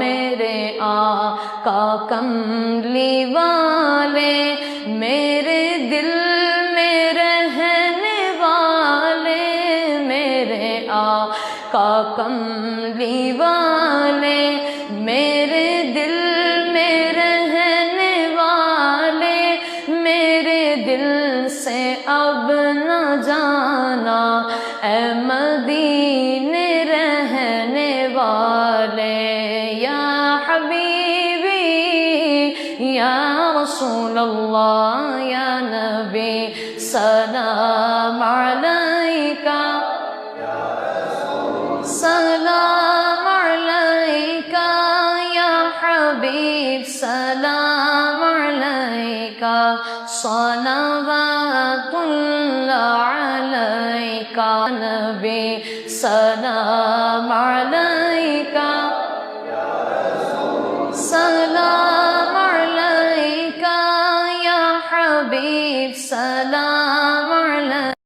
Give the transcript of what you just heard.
میرے آقا کملی والے، میرے دل میں رہنے والے، میرے آقا کملی والے، میرے دل میں رہنے والے، میرے دل سے اب نہ جانا اے مدینے رہنے والے۔ یا حبیبی یا رسول اللہ یا نبی سلام علیکہ، سلام علیکہ یا حبیب سلام علیکہ، صلوات اللہ علیکہ نبی سلام علیکہ، سلام علیکہ یا حبیب سلام علیکہ۔